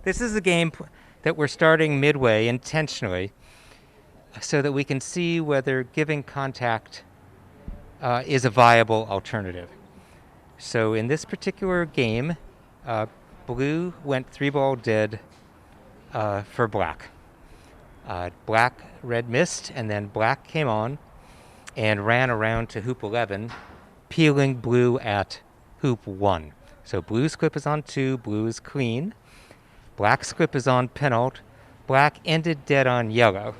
This is a game that we're starting midway intentionally so that we can see whether giving contact is a viable alternative. So in this particular game, uh, blue went 3-ball dead for black. Black, red missed, and then black came on and ran around to hoop 11, peeling blue at hoop 1. So blue's clip is on 2, blue is clean. Black's clip is on penult. Black ended dead on yellow,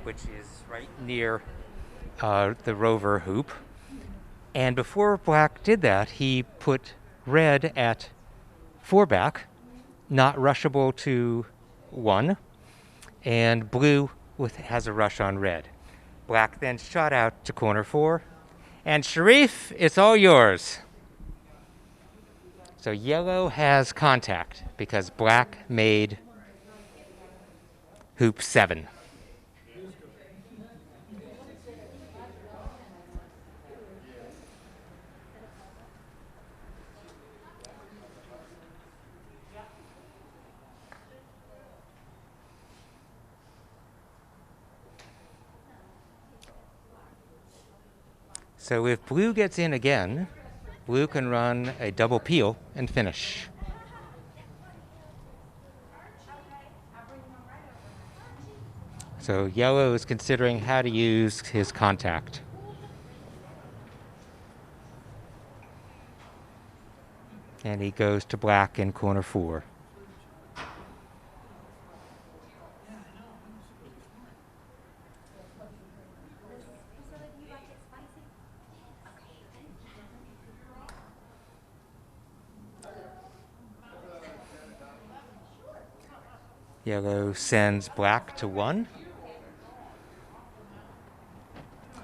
which is right near the rover hoop. And before black did that, he put red at 4 back, not rushable to 1, and blue has a rush on red. Black then shot out to corner 4, and Sharif, it's all yours. So yellow has contact because black made hoop 7. So if blue gets in again, blue can run a double peel and finish. So yellow is considering how to use his contact. And he goes to black in corner 4. Yellow sends black to 1.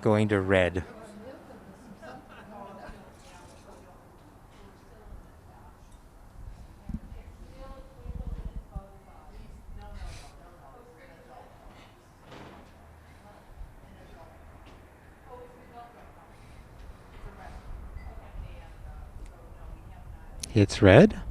Going to red. Hits red.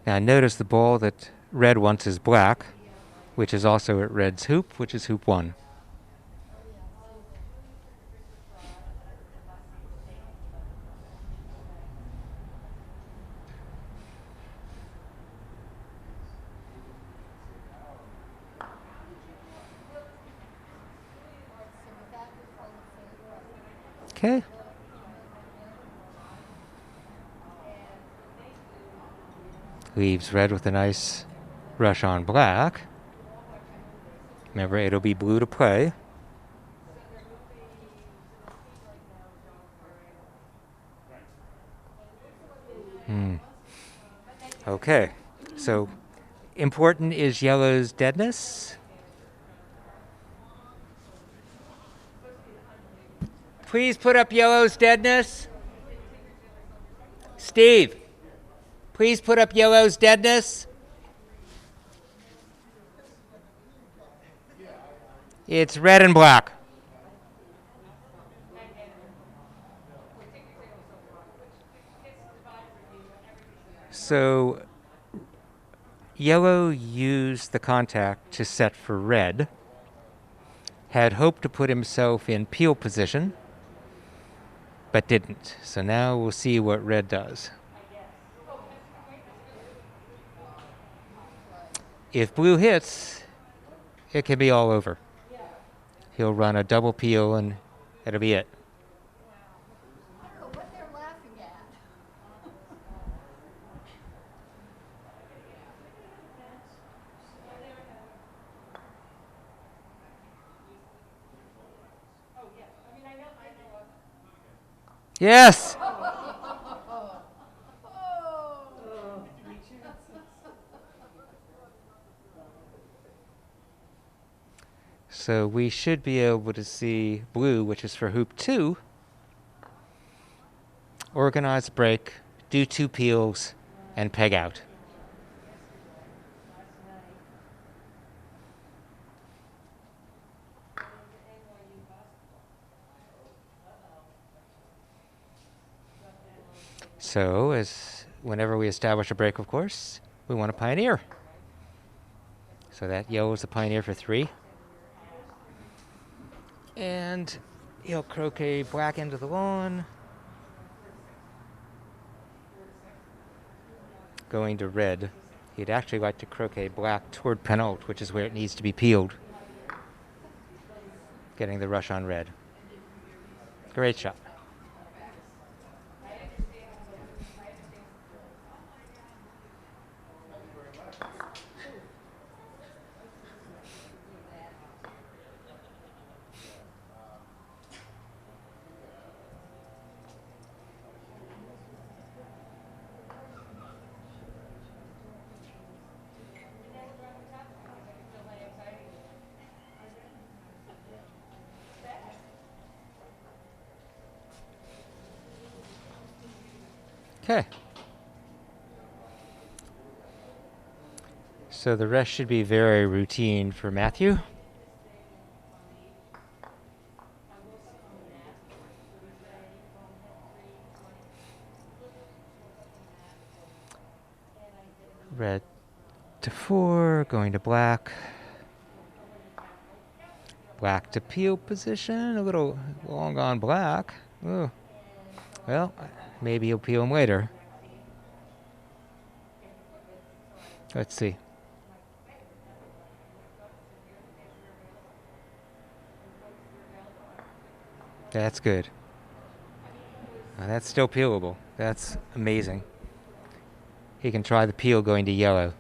Now notice the ball that red wants is black, which is also at red's hoop, which is hoop 1. Okay. Leaves red with a nice rush on black. Remember, it'll be blue to play. Okay, so important is yellow's deadness. Please put up yellow's deadness. Steve, please put up yellow's deadness. It's red and black. So yellow used the contact to set for red, had hoped to put himself in peel position, but didn't. So now we'll see what red does. If blue hits, it can be all over. He'll run a double peel and it'll be it. I don't know what they're laughing at. Yes! So we should be able to see blue, which is for hoop 2, organize break, do 2 peels, and peg out. So as whenever we establish a break, of course, we want a pioneer. So that yellow is the pioneer for 3. And he'll croquet black into the lawn. Going to red. He'd actually like to croquet black toward penult, which is where it needs to be peeled. Getting the rush on red. Great shot. Okay. So the rest should be very routine for Matthew. Red to 4, going to black. Black to peel position, a little long on black. Ooh. Well, maybe he'll peel him later. Let's see. That's good. That's still peelable. That's amazing. He can try the peel going to yellow.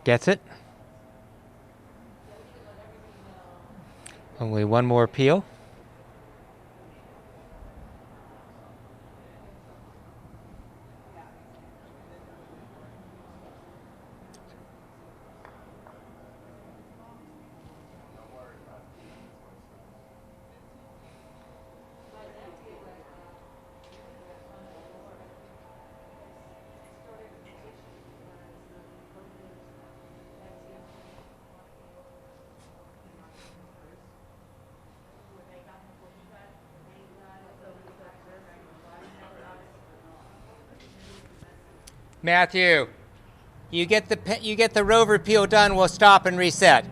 Gets it. Only one more peel. Matthew, you get the rover peel done. We'll stop and reset.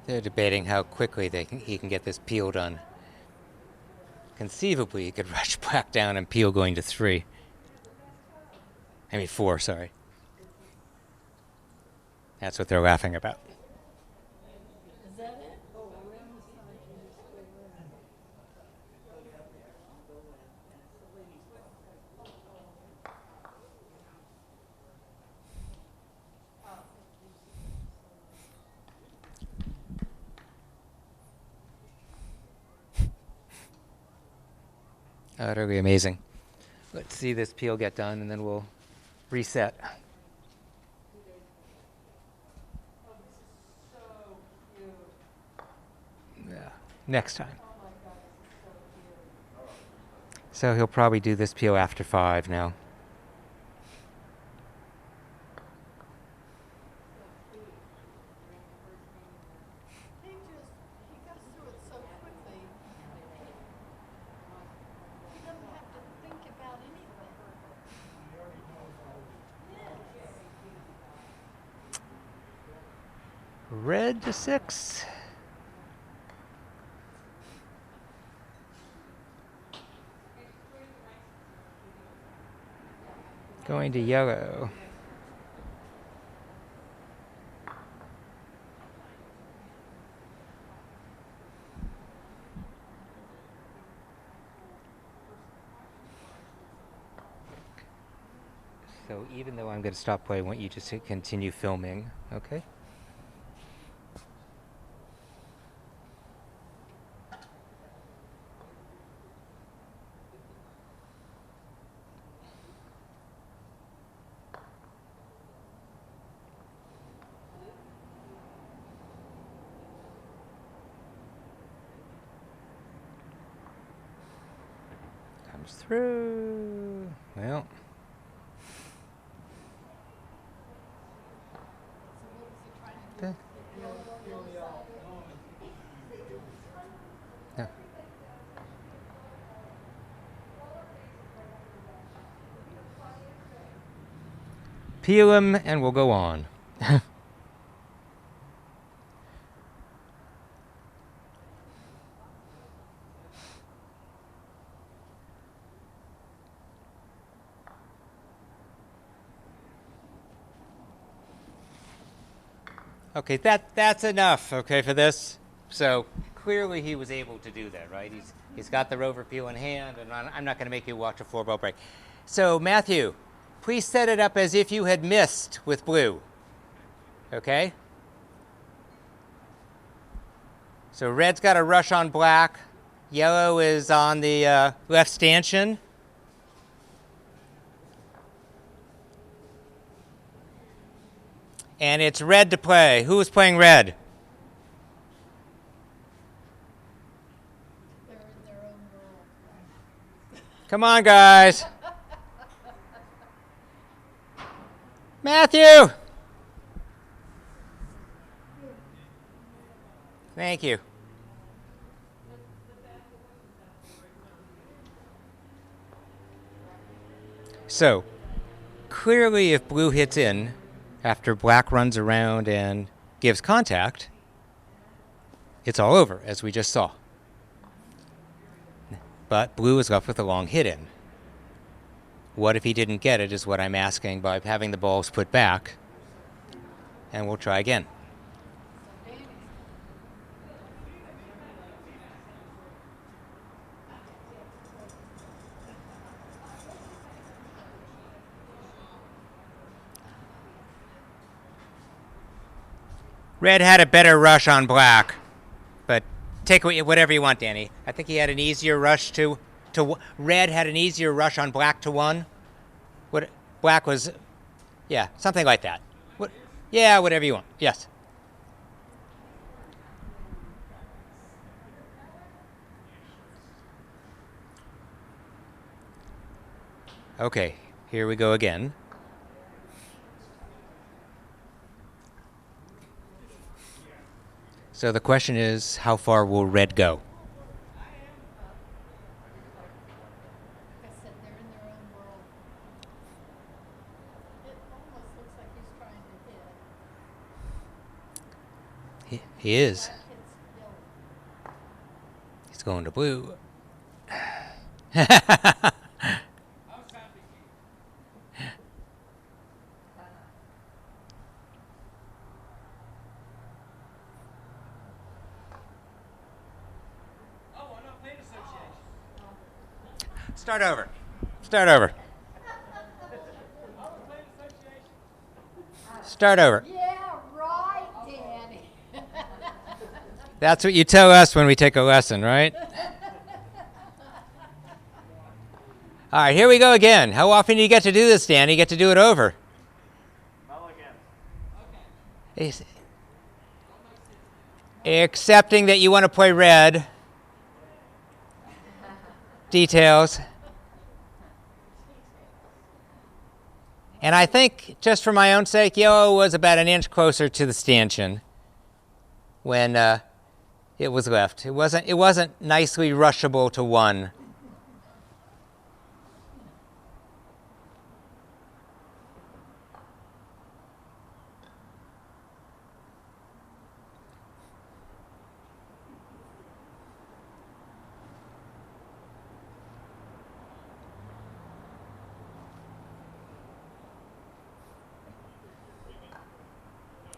They're debating how quickly he can get this peel done. Conceivably, he could rush black down and peel going to 3. I mean 4, sorry. That's what they're laughing about. Is that it? Oh, Utterly amazing. Let's see this peel get done, and then we'll reset. Yeah, next time. So he'll probably do this peel after 5 now. he goes through it so quickly. He doesn't have to think about anything. Red to 6. Going to yellow. So even though I'm going to stop play, I want you just to continue filming, okay? Comes through. Well. Okay. Yeah. Peel him and we'll go on. Okay, that's enough, okay, for this. So clearly he was able to do that, right? He's got the rover peel in hand, and I'm not going to make you watch a 4-ball break. So Matthew, please set it up as if you had missed with blue. Okay? So red's got a rush on black. Yellow is on the left stanchion. And it's red to play. Who is playing red? They're in their own world. Come on, guys. Matthew! Thank you. So, clearly if blue hits in after black runs around and gives contact, it's all over, as we just saw. But blue is left with a long hit in. What if he didn't get it is what I'm asking by having the balls put back. And we'll try again. Red had a better rush on black, but take whatever you want, Danny. I think he had an easier rush to red had an easier rush on black to 1. What black was, yeah, something like that. What? Yeah, whatever you want. Yes. Okay, here we go again. So the question is, how far will red go? Like I said, they're in their own world. It almost looks like he's trying to hit. He is. That kid's yellow. He's going to blue. Start over. Start over. Start over. Yeah, right, Danny. That's what you tell us when we take a lesson, right? All right, here we go again. How often do you get to do this, Dan? You get to do it over. Well, again. He's accepting that you want to play red. Details. And I think, just for my own sake, yellow was about an inch closer to the stanchion when it was left. It wasn't nicely rushable to 1.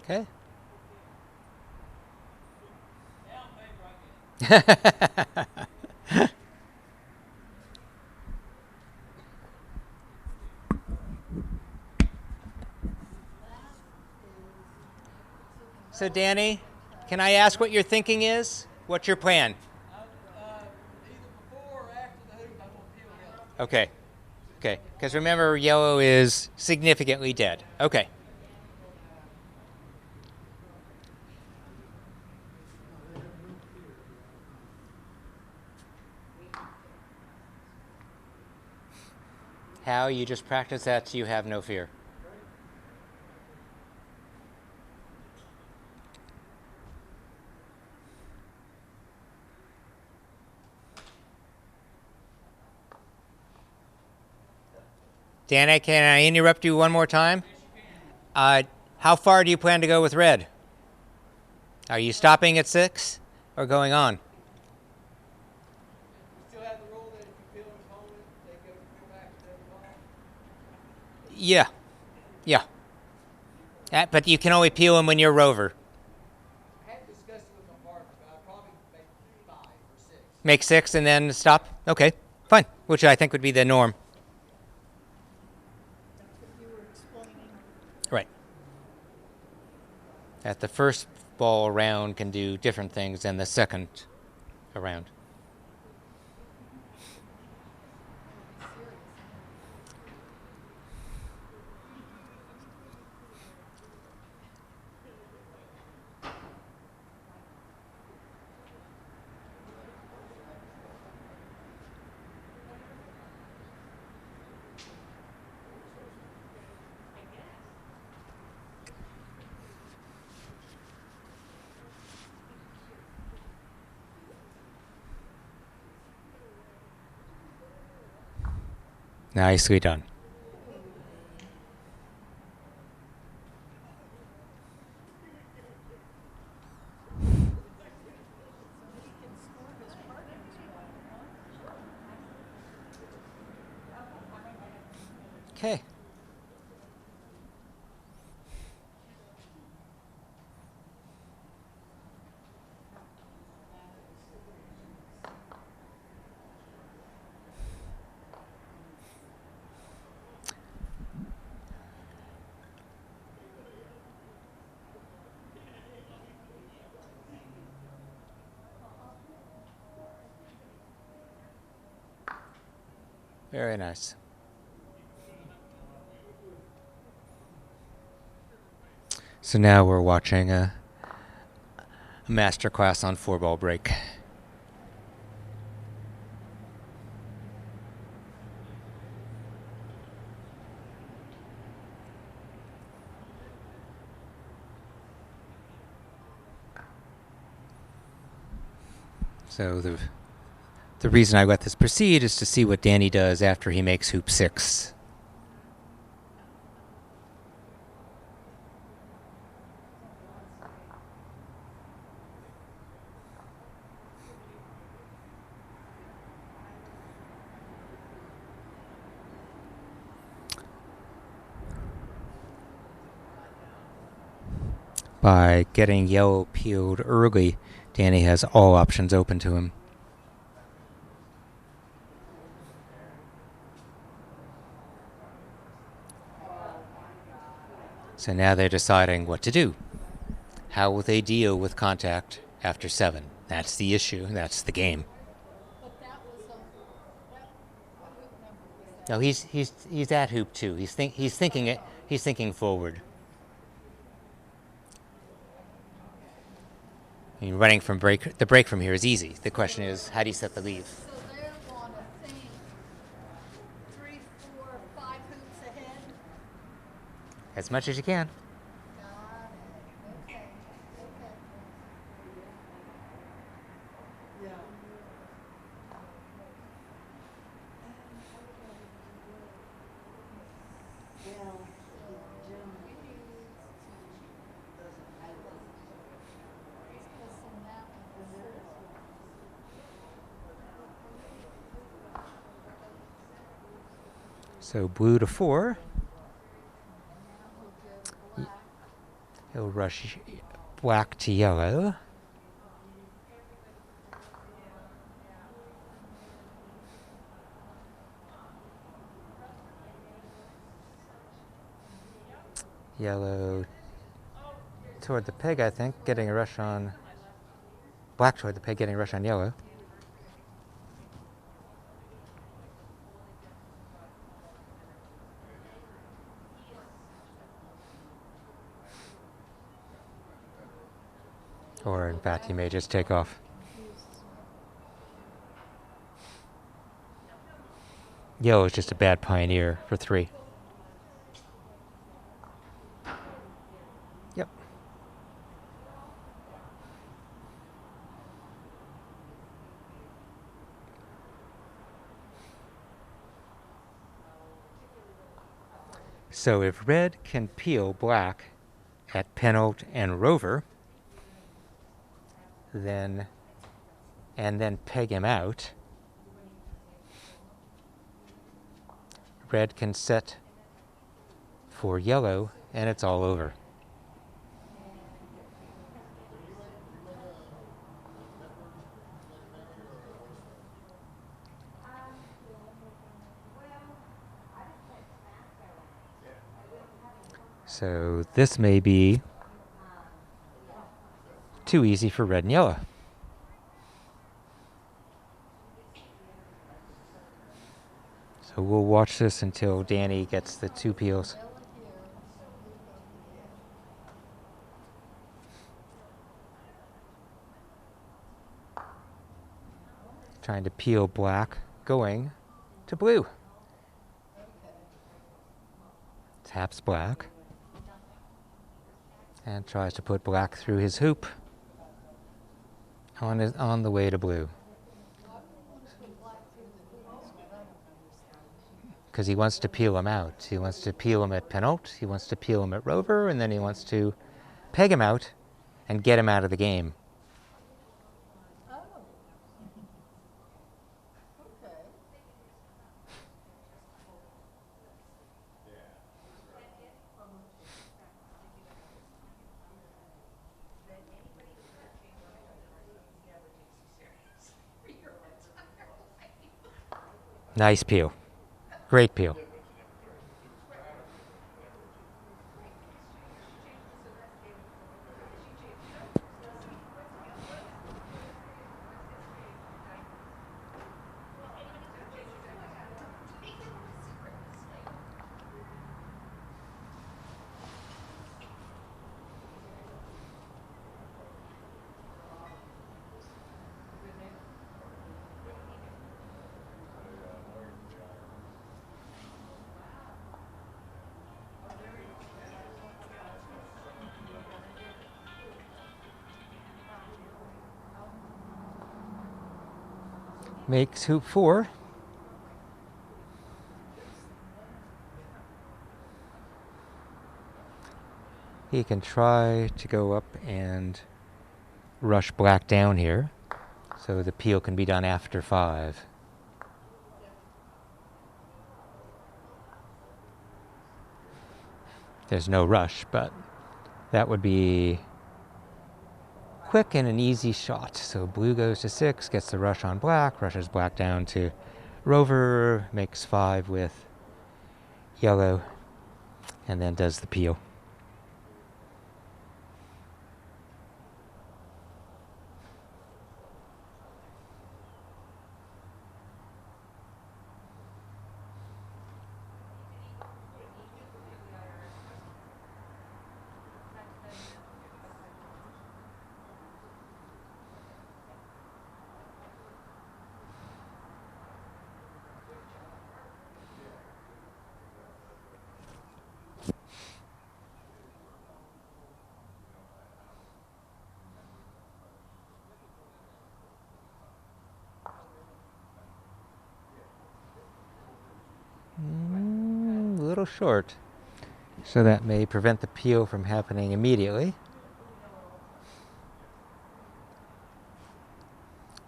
Okay. So Danny, can I ask what your thinking is? What's your plan? Either before or after the hoop, I'm gonna peel yellow. Okay. Okay. Because remember, yellow is significantly dead. Okay. How you just practice that so you have no fear. Dana, can I interrupt you one more time? How far do you plan to go with red? Are you stopping at 6 or going on? You still have the rule that if you peel and hold it, they go back to the ball. Yeah. Yeah. But you can only peel them when you're rover. I hadn't discussed it with my partner, but I'd probably make 5 or 6. Make 6 and then stop? Okay. Fine. Which I think would be the norm. That's what you were explaining. Right. That the first ball around can do different things than the second around. Nicely done. He can score his partners well, huh? Okay. Very nice. So now we're watching a master class on 4-ball break. So the reason I let this proceed is to see what Danny does after he makes hoop 6. By getting yellow peeled early, Danny has all options open to him. So now they're deciding what to do. How will they deal with contact after 7? That's the issue. That's the game. But that was what hoop number was that? No, he's at hoop 2. He's thinking it. He's thinking forward. I mean, running from the break from here is easy. The question is, how do you set the leave? So they want to think 3, 4, 5 hoops ahead? As much as you can. Got it. Okay. Okay. Yeah. Well, He's missing that one for sure. So blue to 4. Now he'll go black. He'll rush black to yellow. Yellow toward the peg, I think, getting a rush on black toward the peg, getting a rush on yellow. Or in fact, he may just take off. Yellow is just a bad pioneer for 3. Yep. So if red can peel black at Penalt and Rover, then peg him out, red can set for yellow, and it's all over. So this may be too easy for red and yellow. So we'll watch this until Danny gets the 2 peels. Trying to peel black, going to blue. Taps black. And tries to put black through his hoop on the way to blue. Because he wants to peel him out. He wants to peel him at Penalt, he wants to peel him at Rover, and then he wants to peg him out and get him out of the game. Oh. Okay. Nice peel. Great peel. Makes hoop 4. He can try to go up and rush black down here, so the peel can be done after 5. There's no rush, but that would be quick and an easy shot. So blue goes to 6, gets the rush on black, rushes black down to Rover, makes 5 with yellow, and then does the peel. A little short. So that may prevent the peel from happening immediately.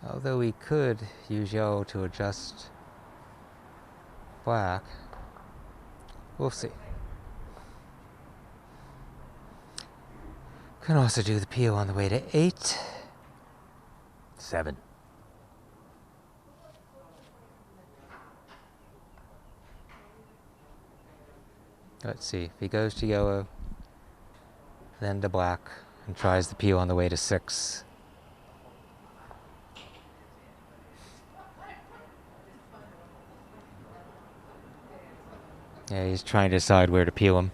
Although we could use yellow to adjust black. We'll see. Can also do the peel on the way to 8. 7. Let's see, if he goes to yellow, then to black, and tries the peel on the way to 6. Yeah, he's trying to decide where to peel him.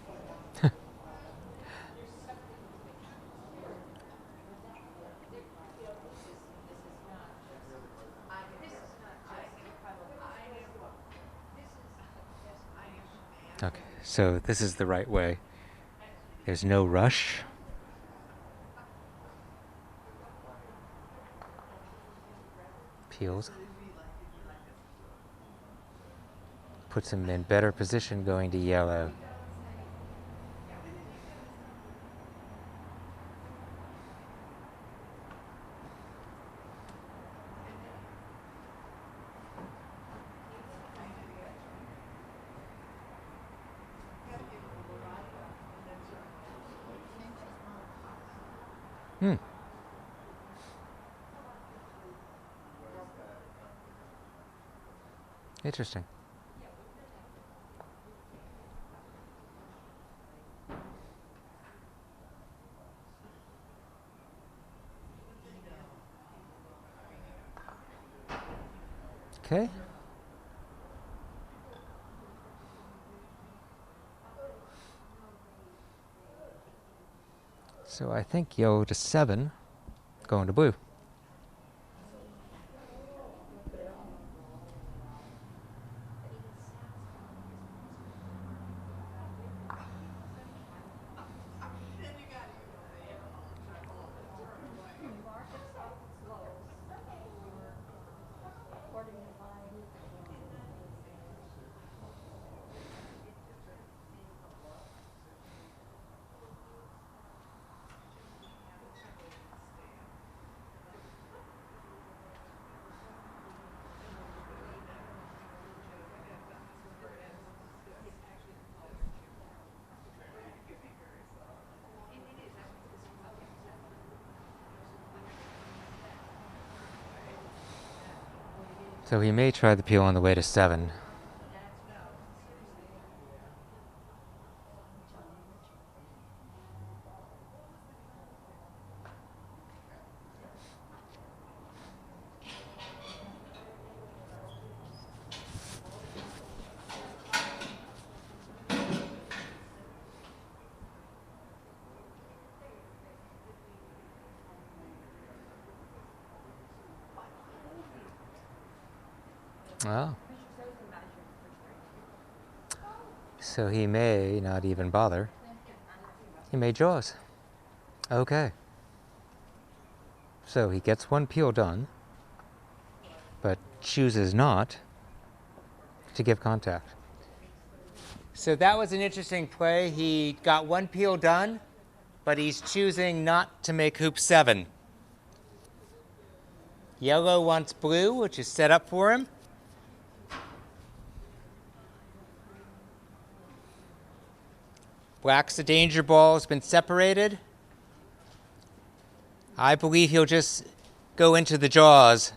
Okay, so this is the right way. There's no rush. Peels. Puts him in better position going to yellow. Hmm. Interesting. Okay. So I think yellow to 7, going to blue. So he may try the peel on the way to 7. Oh. So he may not even bother. He may jaws. Okay. So he gets one peel done, but chooses not to give contact. So that was an interesting play. He got one peel done, but he's choosing not to make hoop 7. Yellow wants blue, which is set up for him. Black's the danger ball has been separated. I believe he'll just go into the jaws.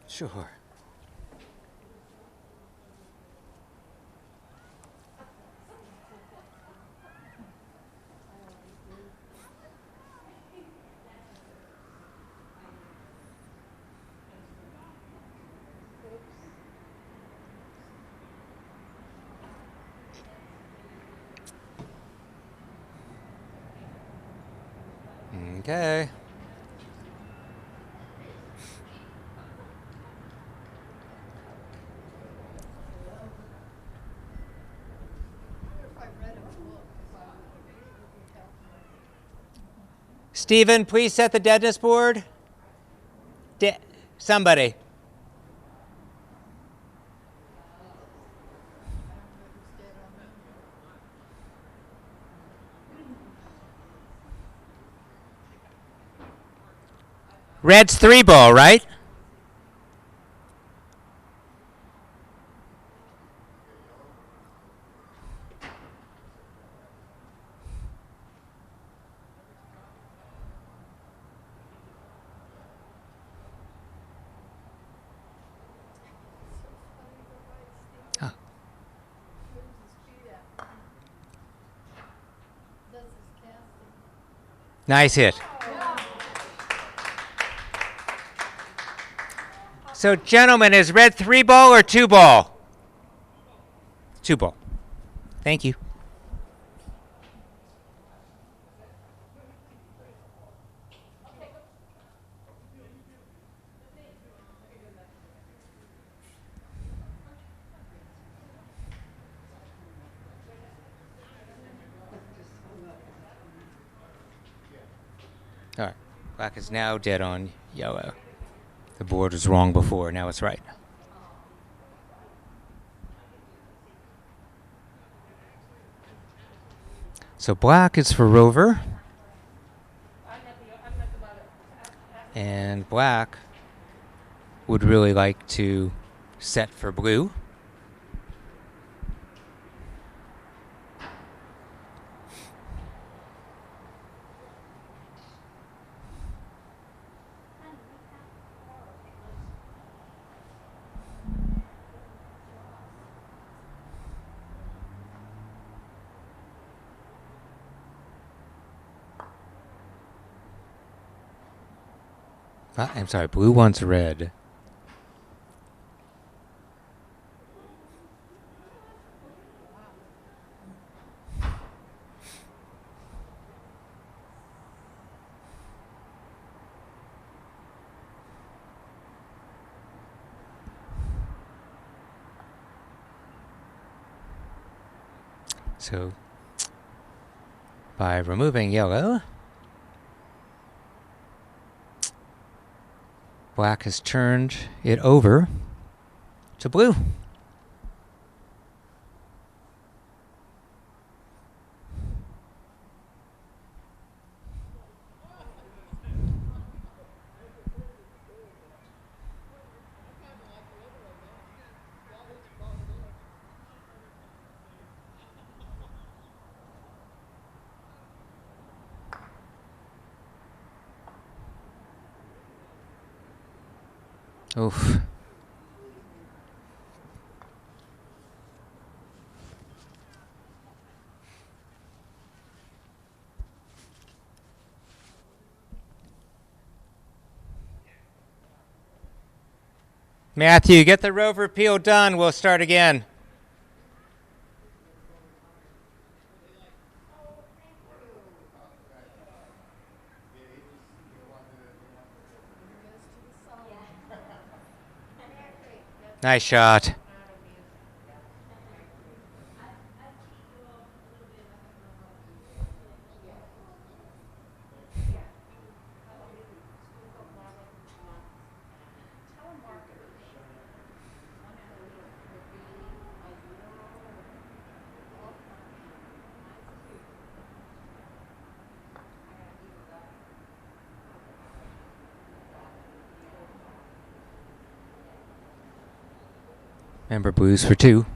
Sure. Okay. Stephen, please set the deadness board. Somebody. Red's 3 ball, right? Huh. Nice hit. So, gentlemen, is red 3-ball or 2-ball? 2-ball. Thank you. All right. Black is now dead on yellow. The board was wrong before. Now it's right. So black is for Rover. And black would really like to set for blue. I'm sorry, blue wants red. So, by removing yellow, black has turned it over to blue. Oof. Matthew, get the rover peel done. We'll start again. Nice shot. Remember, blues for 2.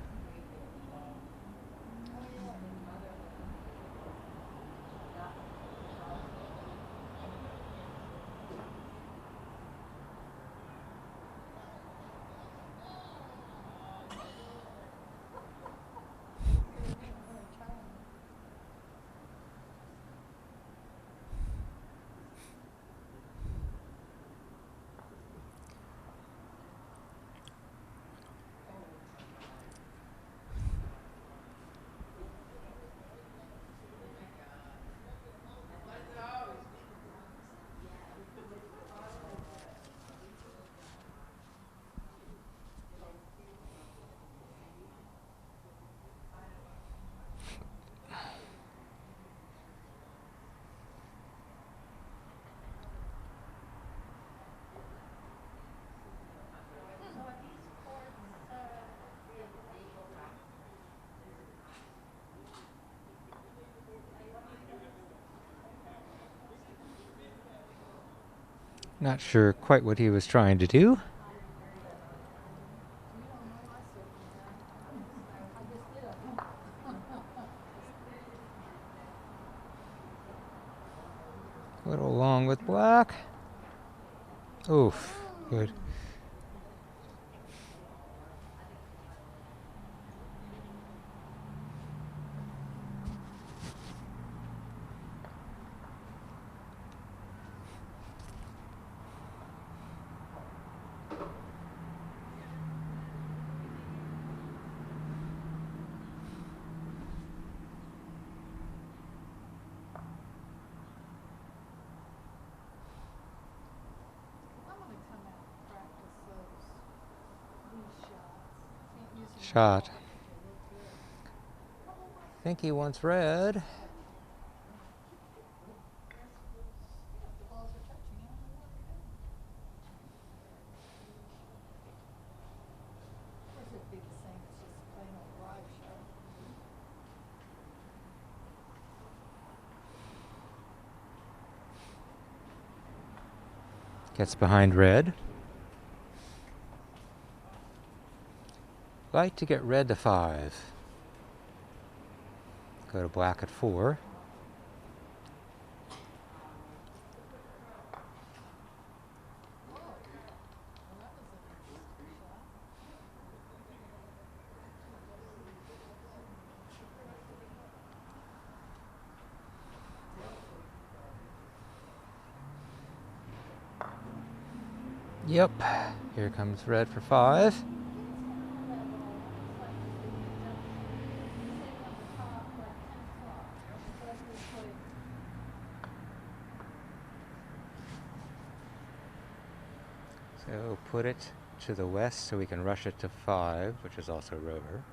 Not sure quite what he was trying to do. A little long with black. Oof, good. shot. I think he wants red. The balls are touching. You don't know what. Of course, it'd be the same. It's just plain old drive shot. Gets behind red. Like to get red to 5. Go to black at 4. Yep, here comes red for 5. So put it to the west so we can rush it to 5, which is also rover.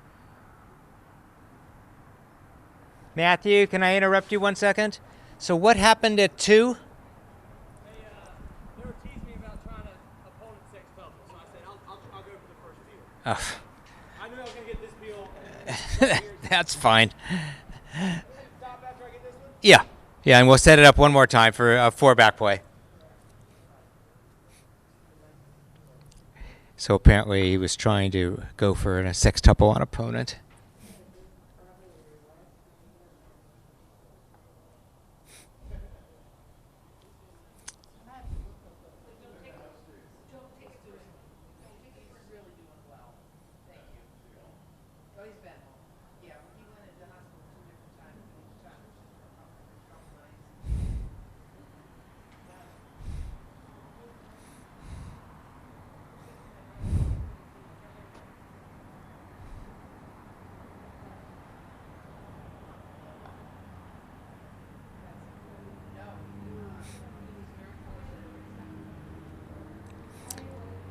Matthew, can I interrupt you 1 second? So what happened at 2? They were teasing me about trying to opponent 6 double, so I said I'll go for the first deal. Oh, I knew I was gonna get this deal. that's fine. Stop after I get this one. Yeah, yeah, and we'll set it up one more time for a 4 back play. So apparently he was trying to go for a sextuple on opponent.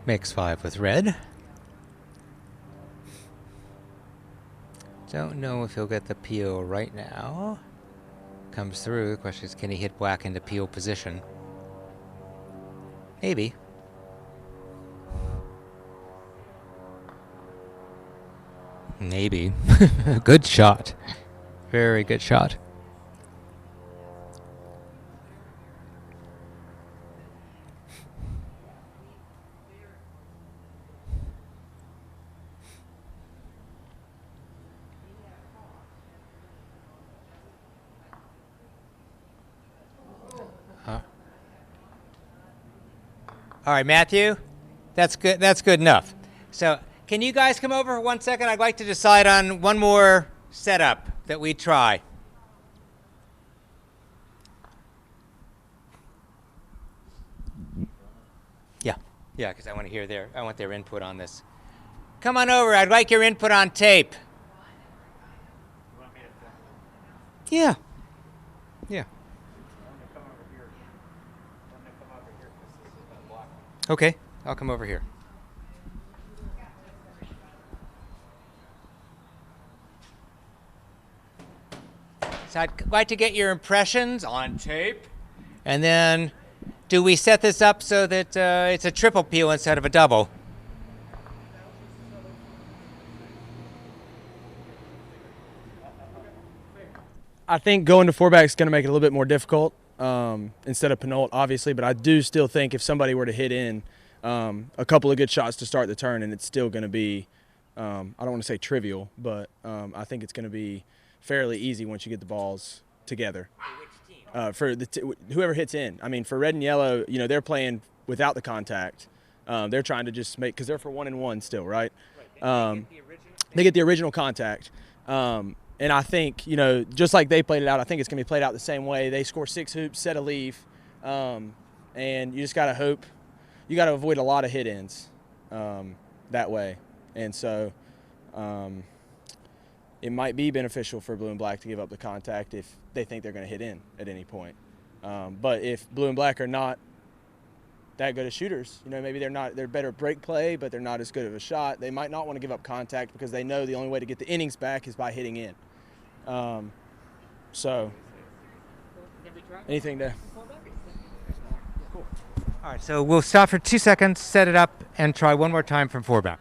Makes 5 with red. Don't know if he'll get the peel right now. Comes through. The question is, can he hit black into peel position? Maybe. Maybe. Good shot. Very good shot. All right, Matthew, that's good. That's good enough. So, can you guys come over for 1 second? I'd like to decide on one more setup that we try. Yeah, because I want to hear I want their input on this. Come on over. I'd like your input on tape. You want me to film? Yeah. Yeah. I'm gonna come over here. I'm gonna come over here because this is gonna block me. Okay, I'll come over here. So I'd like to get your impressions on tape. And then, do we set this up so that it's a triple peel instead of a double? I think going to 4-back is going to make it a little bit more difficult instead of Pinault, obviously. But I do still think if somebody were to hit in a couple of good shots to start the turn, and it's still going to be, I don't want to say trivial, but I think it's going to be fairly easy once you get the balls together. For whoever hits in. I mean, for red and yellow, you know, they're playing without the contact. They're trying to just make, because they're for 1-1 still, right? They get the original contact. And I think, you know, just like they played it out, I think it's going to be played out the same way. They score 6 hoops, set a leave, and you just got to hope. You got to avoid a lot of hit-ins that way. And so it might be beneficial for blue and black to give up the contact if they think they're going to hit in at any point. But if blue and black are not that good of shooters. Maybe they're better break play, but they're not as good of a shot. They might not want to give up contact because they know the only way to get the innings back is by hitting in. So, anything to? All right, so we'll stop for 2 seconds, set it up, and try one more time from 4 back.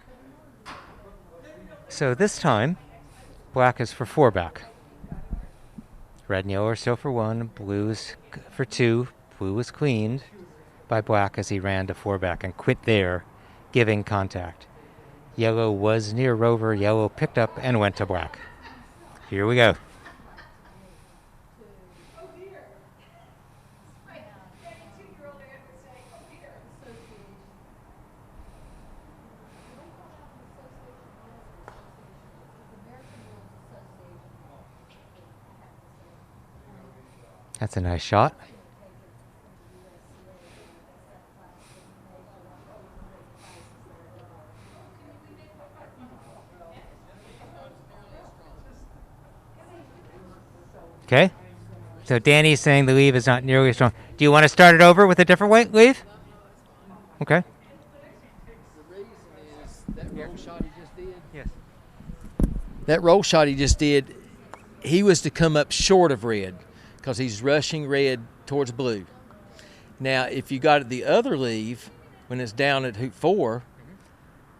So this time, black is for 4 back. Red and yellow are still for 1, blue is for 2. Blue was cleaned by black as he ran to 4 back and quit there, giving contact. Yellow was near Rover. Yellow picked up and went to black. Here we go. That's a nice shot. Okay. So Danny's saying the leave is not nearly as strong. Do you want to start it over with a different weight leave? Okay. The reason is that roll shot he just did. Yes. That roll shot he just did, he was to come up short of red because he's rushing red towards blue. Now, if you got the other leave, when it's down at hoop 4,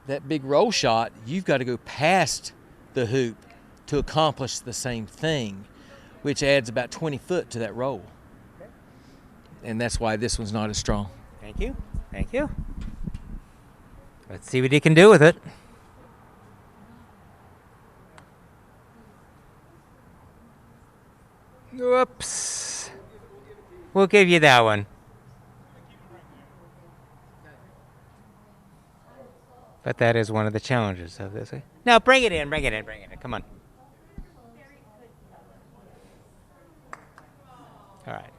that big roll shot, you've got to go past the hoop to accomplish the same thing, which adds about 20 foot to that roll. And that's why this one's not as strong. Thank you. Thank you. Let's see what he can do with it. Whoops. We'll give you that one. But that is one of the challenges of this. Now bring it in, bring it in, bring it in. Come on. All right.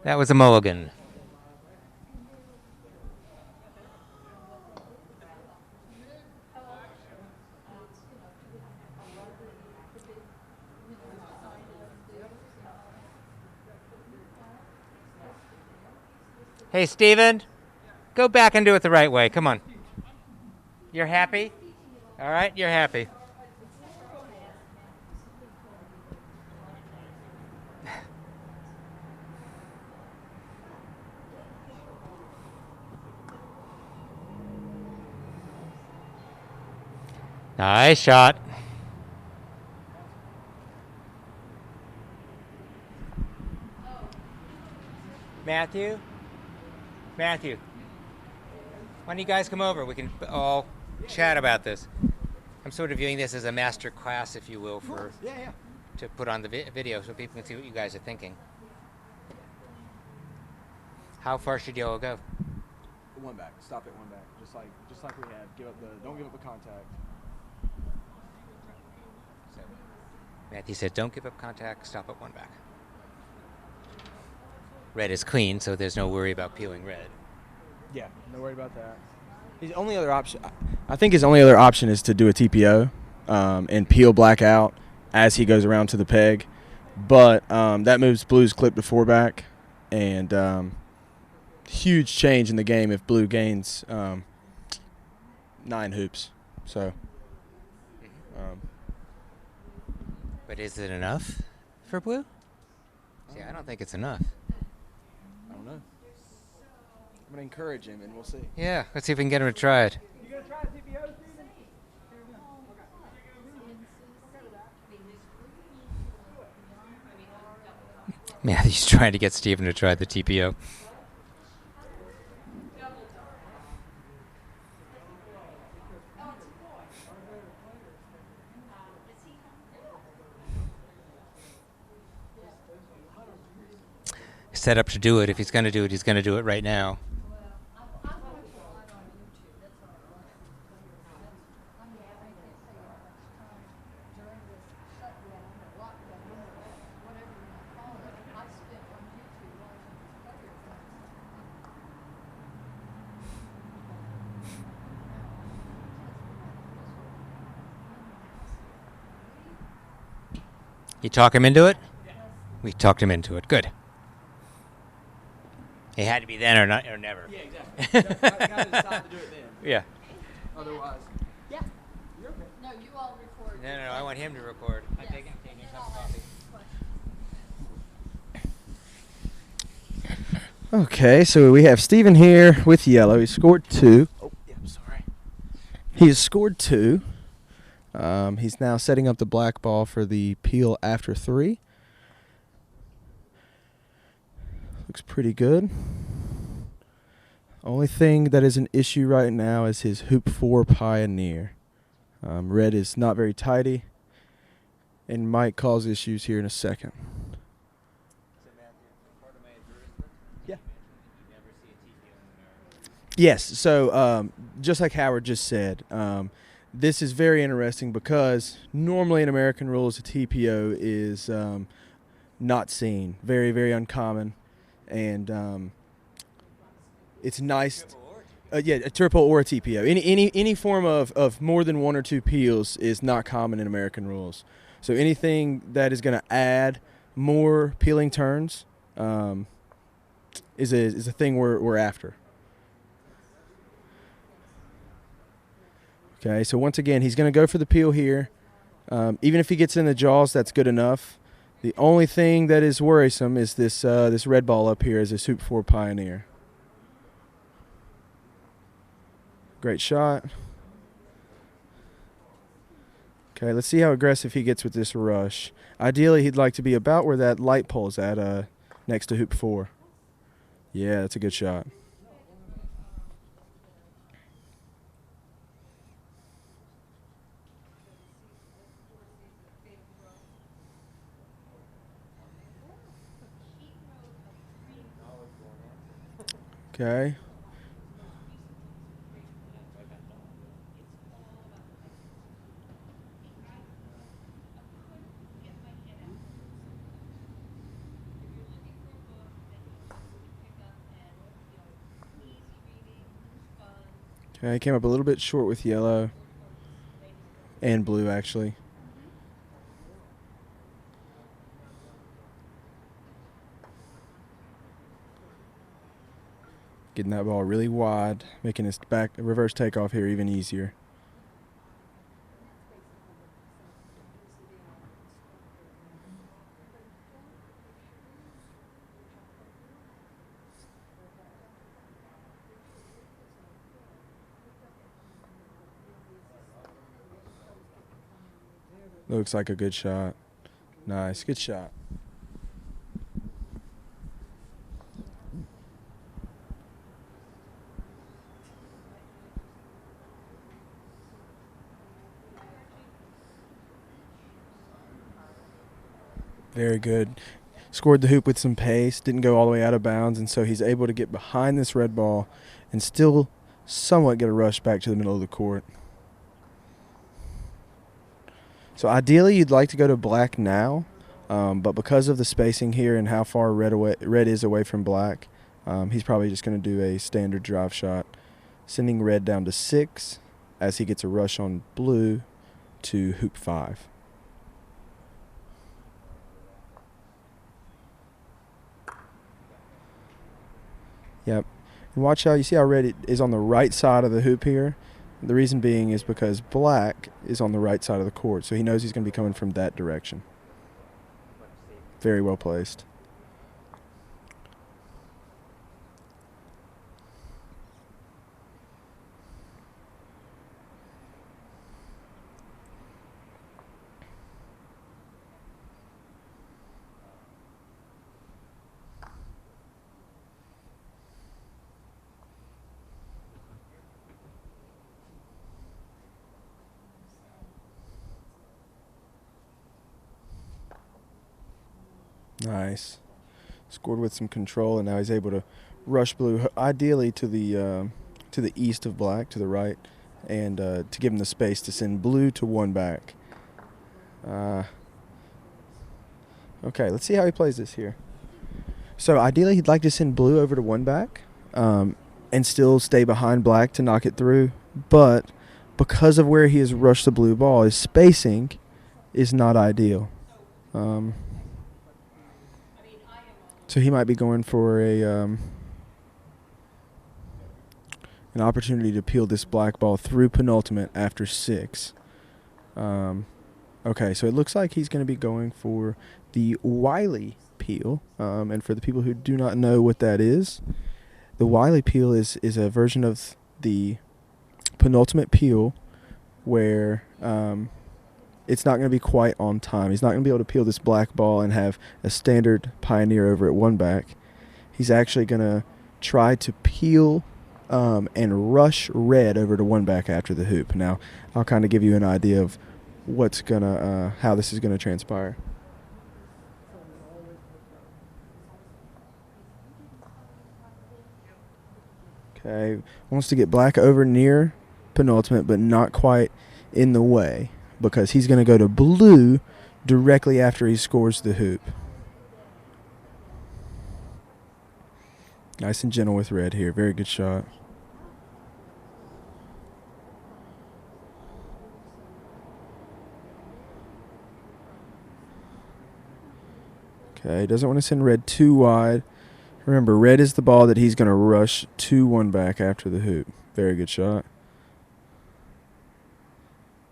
That was a mulligan. Hey, Steven, go back and do it the right way. Come on. You're happy? All right, you're happy. Nice shot. Matthew? Matthew, why don't you guys come over? We can all chat about this. I'm sort of viewing this as a master class, if you will, to put on the video so people can see what you guys are thinking. How far should yellow go? 1 back. Stop at 1 back. Just like we had. Don't give up the contact. So, Matthew said, don't give up contact, stop at 1 back. Red is clean, so there's no worry about peeling red. Yeah, no worry about that. His only other option, I think his only other option is to do a TPO and peel black out as he goes around to the peg. But that moves blue's clip to 4 back, and huge change in the game if blue gains 9 hoops. So. But is it enough for blue? See, I don't think it's enough. I don't know. I'm going to encourage him, and we'll see. Yeah, let's see if we can get him to try it. You gonna try TPO, Steven? Matthew's trying to get Steven to try the TPO. Set up to do it. If he's going to do it, he's going to do it right now. You talk him into it? We talked him into it. Good. It had to be then or not or never. Yeah, exactly. Got to decide to do it then. Yeah. Otherwise, Yeah. No, you all record. No, I want him to record. I'm Yes. taking And a then cup I'll of ask coffee. questions. okay, so we have Steven here with yellow. He scored 2. Oh, yeah, I'm sorry. He has scored 2. He's now setting up the black ball for the peel after 3. Looks pretty good. Only thing that is an issue right now is his hoop 4 Pioneer. Red is not very tidy and might cause issues here in a second. Yeah. Yes, so just like Howard just said, this is very interesting because normally in American rules a TPO is not seen, very, very uncommon, and it's nice. Yeah, a triple or a TPO. Any form of more than 1 or 2 peels is not common in American rules. So anything that is going to add more peeling turns is a thing we're after. Okay, so once again, he's going to go for the peel here. Even if he gets in the jaws, that's good enough. The only thing that is worrisome is this red ball up here is a Hoop 4 Pioneer. Great shot. Okay, let's see how aggressive he gets with this rush. Ideally, he'd like to be about where that light pole is at, next to Hoop 4. Yeah, that's a good shot. Okay. Okay, came up a little bit short with yellow and blue, actually. Getting that ball really wide, making his reverse takeoff here even easier. Looks like a good shot. Nice, good shot. Very good. Scored the hoop with some pace, didn't go all the way out of bounds, and so he's able to get behind this red ball and still somewhat get a rush back to the middle of the court. So ideally you'd like to go to black now, but because of the spacing here and how far red is away from black, he's probably just going to do a standard drive shot, sending red down to 6 as he gets a rush on blue to hoop 5. Yep. And watch how you see how red is on the right side of the hoop here. The reason being is because black is on the right side of the court, so he knows he's going to be coming from that direction. Very well placed. Nice. Scored with some control, and now he's able to rush blue, ideally to the east of black, to the right, and to give him the space to send blue to 1 back. Okay, let's see how he plays this here. So ideally he'd like to send blue over to 1 back and still stay behind black to knock it through, but because of where he has rushed the blue ball, his spacing is not ideal. So he might be going for a an opportunity to peel this black ball through penultimate after 6. Okay, so it looks like he's going to be going for the Wiley peel. And for the people who do not know what that is, the Wiley peel is a version of the penultimate peel where it's not going to be quite on time. He's not going to be able to peel this black ball and have a standard Pioneer over at one back. He's actually going to try to peel and rush red over to one back after the hoop. Now, I'll kind of give you an idea of what's gonna how this is gonna transpire. Okay, wants to get black over near penultimate, but not quite in the way, because he's gonna go to blue directly after he scores the hoop. Nice and gentle with red here. Very good shot. Okay, doesn't want to send red too wide. Remember, red is the ball that he's going to rush to one back after the hoop. Very good shot.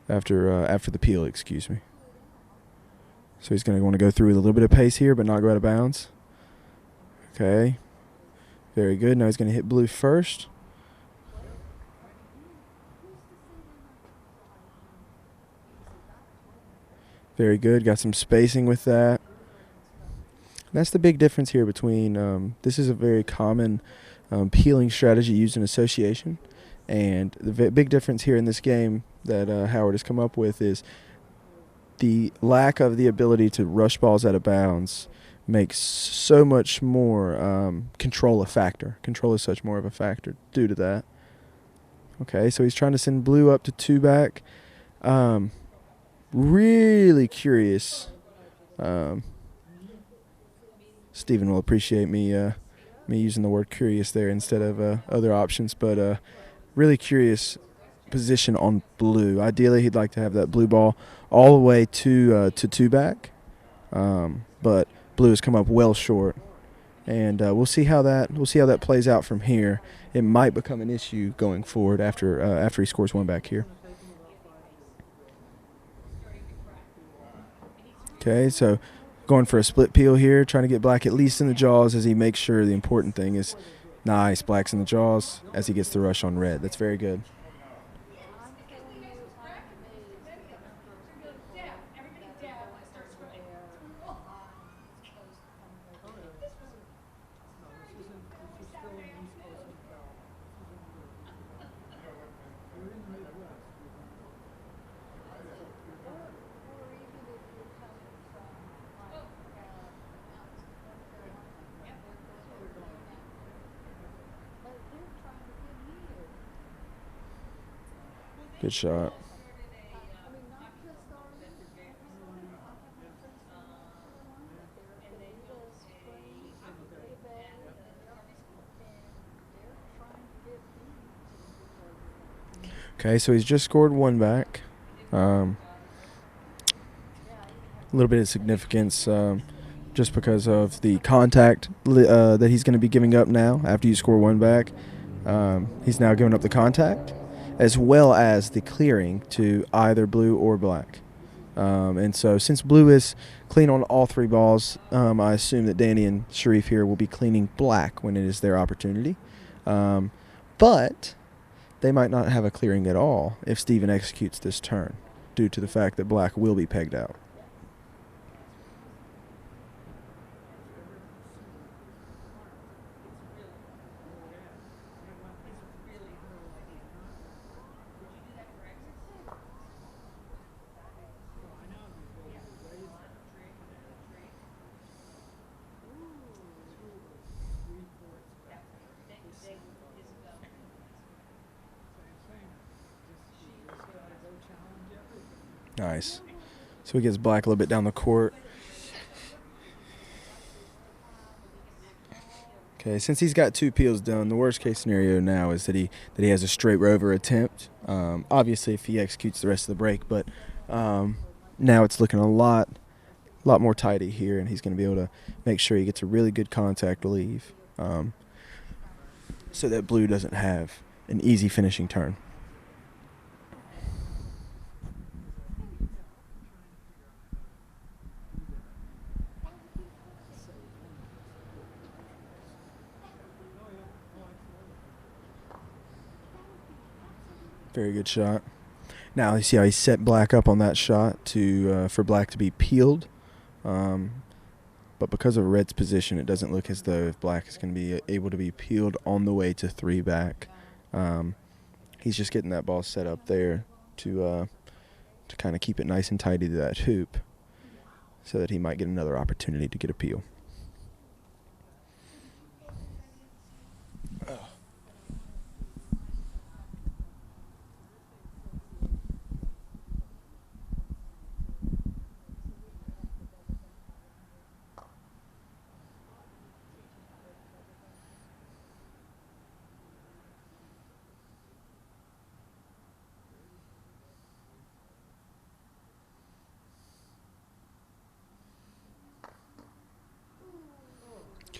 After the peel, excuse me. So he's going to want to go through with a little bit of pace here, but not go out of bounds. Okay. Very good. Now he's going to hit blue first. Very good. Got some spacing with that. That's the big difference here between, this is a very common peeling strategy used in association. And the big difference here in this game that Howard has come up with is the lack of the ability to rush balls out of bounds makes so much more control a factor. Control is such more of a factor due to that. Okay, so he's trying to send blue up to two back. Really curious. Stephen will appreciate me using the word curious there instead of other options, but really curious position on blue. Ideally, he'd like to have that blue ball all the way to two back, but blue has come up well short, and we'll see how that plays out from here. It might become an issue going forward after he scores one back here. Okay, so going for a split peel here, trying to get black at least in the jaws as he makes sure the important thing is nice. Black's in the jaws as he gets the rush on red. That's very good. Good shot. Okay, so he's just scored one back. A little bit of significance just because of the contact that he's going to be giving up now after you score one back. He's now giving up the contact, as well as the clearing to either blue or black. And so since blue is clean on all three balls, I assume that Danny and Sharif here will be cleaning black when it is their opportunity. But they might not have a clearing at all if Steven executes this turn, due to the fact that black will be pegged out. Nice. So he gets black a little bit down the court. Okay, since he's got two peels done, the worst case scenario now is that he has a straight rover attempt. Obviously, if he executes the rest of the break, but now it's looking a lot more tidy here, and he's going to be able to make sure he gets a really good contact leave, so that blue doesn't have an easy finishing turn. Very good shot. Now you see how he set black up on that shot to for black to be peeled. But because of red's position, it doesn't look as though black is going to be able to be peeled on the way to 3 back. He's just getting that ball set up there to kind of keep it nice and tidy to that hoop so that he might get another opportunity to get a peel.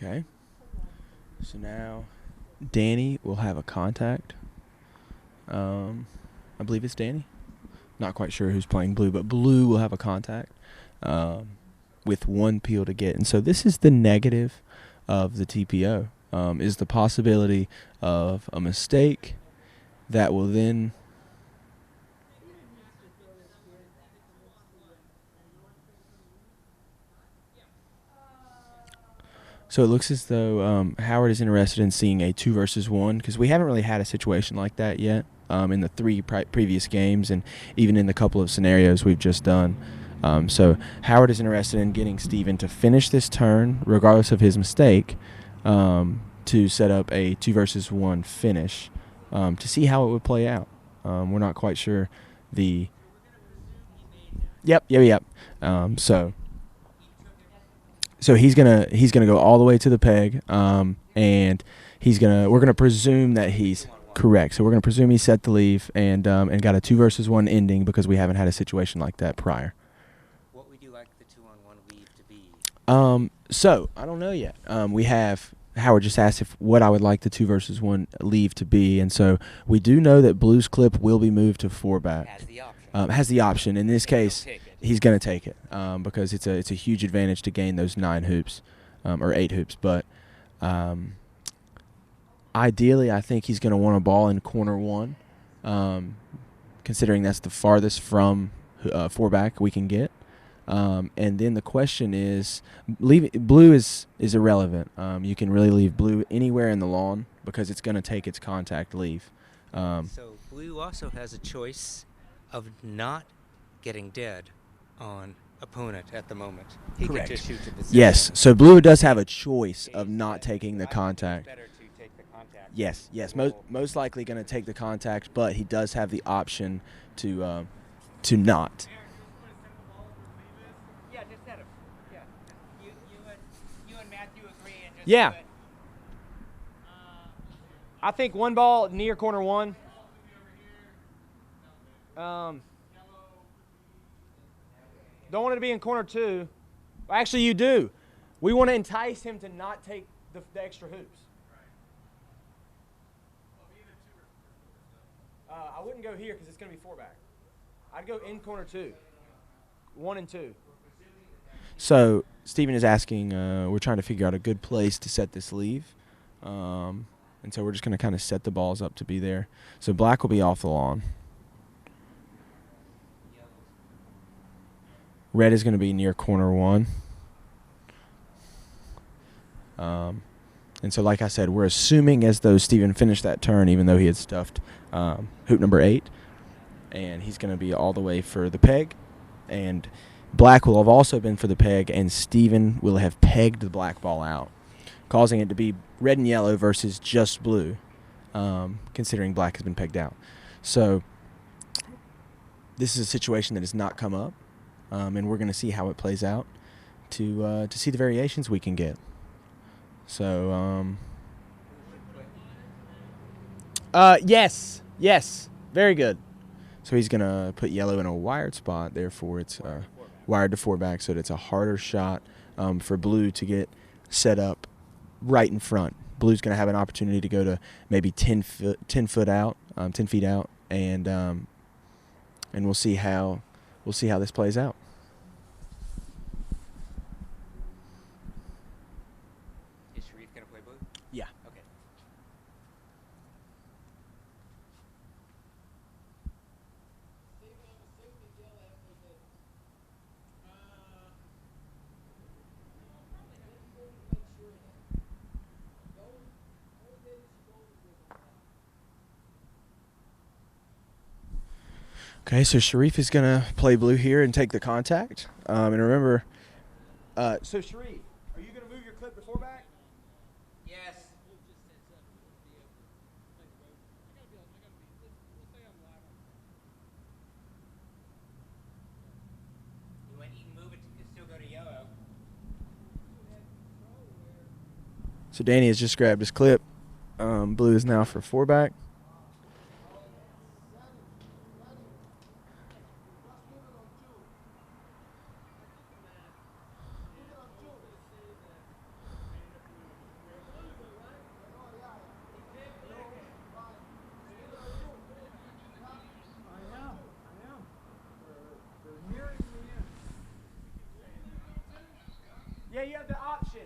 Okay. So now Danny will have a contact. I believe it's Danny. Not quite sure who's playing blue, but blue will have a contact with 1 peel to get. And so this is the negative of the TPO, is the possibility of a mistake that will then So it looks as though Howard is interested in seeing a 2 versus 1 because we haven't really had a situation like that yet in the 3 previous games and even in the couple of scenarios we've just done. So Howard is interested in getting Steven to finish this turn regardless of his mistake to set up a 2 versus 1 finish to see how it would play out. We're not quite sure the – Yep. So he's gonna go all the way to the peg, and we're gonna presume that he's correct. So we're gonna presume he set the leave and got a 2 versus 1 ending because we haven't had a situation like that prior. What would you like the 2-on-1 leave to be? So I don't know yet. We have Howard just asked what I would like the 2 versus 1 leave to be, and so we do know that Blue's clip will be moved to 4 back. Has the option. In this case, he's going to take it because it's a huge advantage to gain those 9 hoops or 8 hoops. But ideally, I think he's going to want a ball in corner 1, considering that's the farthest from 4 back we can get. And then the question is, blue is irrelevant. You can really leave blue anywhere in the lawn because it's going to take its contact leave. So blue also has a choice of not getting dead on opponent at the moment. He Correct. could just shoot to position. Yes, so blue does have a choice of not taking the I think it's contact. better to take the contact. Yes, most likely going to take the contact, but he does have the option to not. Yeah, just set him. Yeah. You and Matthew agree and just Yeah. do it. I think 1 ball near corner 1. Don't want it to be in corner 2. Actually, you do. We want to entice him to not take the extra hoops. I wouldn't go here because it's going to be 4 back. I'd go in corner 2. 1 and 2. So Steven is asking, we're trying to figure out a good place to set this leave. And so we're just going to kind of set the balls up to be there. So black will be off the lawn. Red is going to be near corner 1. And so like I said, we're assuming as though Steven finished that turn, even though he had stuffed hoop number 8. And he's going to be all the way for the peg. And black will have also been for the peg, and Steven will have pegged the black ball out, causing it to be red and yellow versus just blue, considering black has been pegged out. So this is a situation that has not come up, and we're going to see how it plays out to see the variations we can get. So Yes. Very good. so he's going to put yellow in a wired spot, therefore it's wired to 4 back, so that it's a harder shot for blue to get set up right in front Blue's going to have an opportunity to go to maybe 10 foot out, 10 feet out, and we'll see how this plays out. Is Sharif going to play blue? Yeah. Okay. Okay, so Sharif is going to play blue here and take the contact. And remember, so Sharif, are you going to move your clip to four back? Yes. You can move it. You can still go to yellow. So Danny has just grabbed his clip. Blue is now for four back. Yeah, you have the option.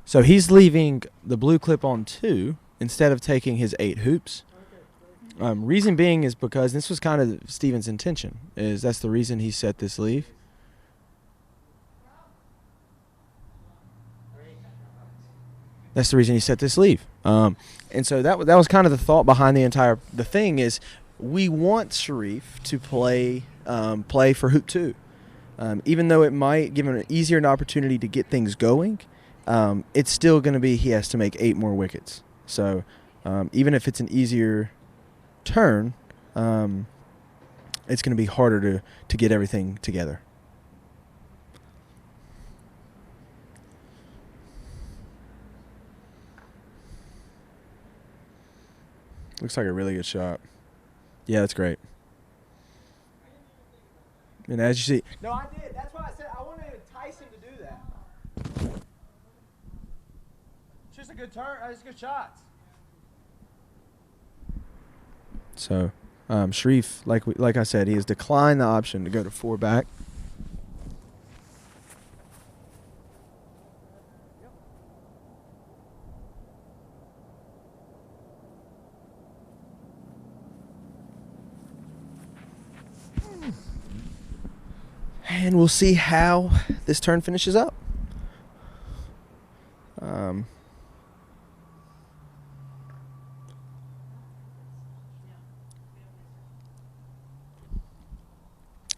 So he's leaving the blue clip on 2 instead of taking his 8 hoops. Reason being is because this was kind of Steven's intention. That's the reason he set this leave. That's the reason he set this leave. And so that was kind of the thought behind the thing is we want Sharif to play for hoop 2. Even though it might give him an easier opportunity to get things going, it's still going to be he has to make 8 more wickets. So even if it's an easier turn, it's going to be harder to get everything together. Looks like a really good shot. Yeah, that's great. And as you see, No, I did. That's why I said I wanted to entice him to do that. It's just a good turn. It's good shots. so Sharif, like I said, he has declined the option to go to 4 back. And we'll see how this turn finishes up.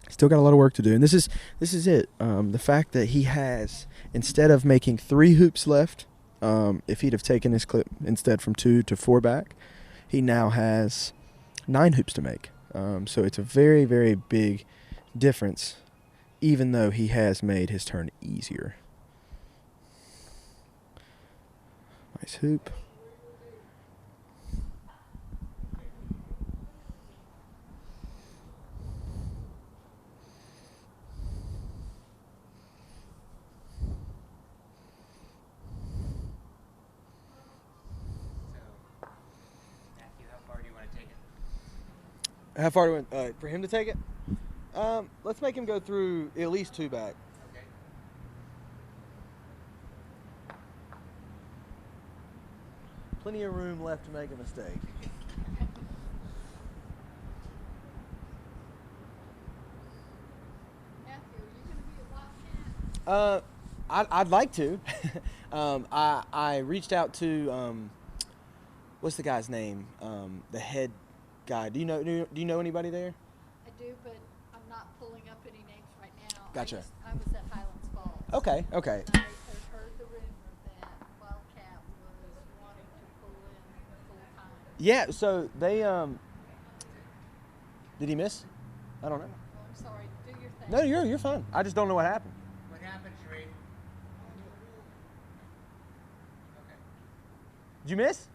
Still got a lot of work to do, and this is it. The fact that he has, instead of making 3 hoops left, if he'd have taken his clip instead from 2 to 4 back, he now has 9 hoops to make. So it's a very, very big difference, even though he has made his turn easier. Nice hoop. So, Matthew, how far do you want to take it? How far do we want for him to take it? Let's make him go through at least 2 back. Okay. Plenty of room left to make a mistake. Matthew, are you going to be a Wildcat? I'd like to. I reached out to what's the guy's name? The head guy. Do you know anybody there? I do, but I'm not pulling up any names right now. Gotcha. I was at Highlands Falls. Okay. And I had heard the rumor that Wildcat was wanting to pull in full time. Yeah. So they did he miss? I don't know. Oh, I'm sorry. Do your thing. No, you're fine. I just don't know what happened. What happened, Sharif? Okay. Did you miss?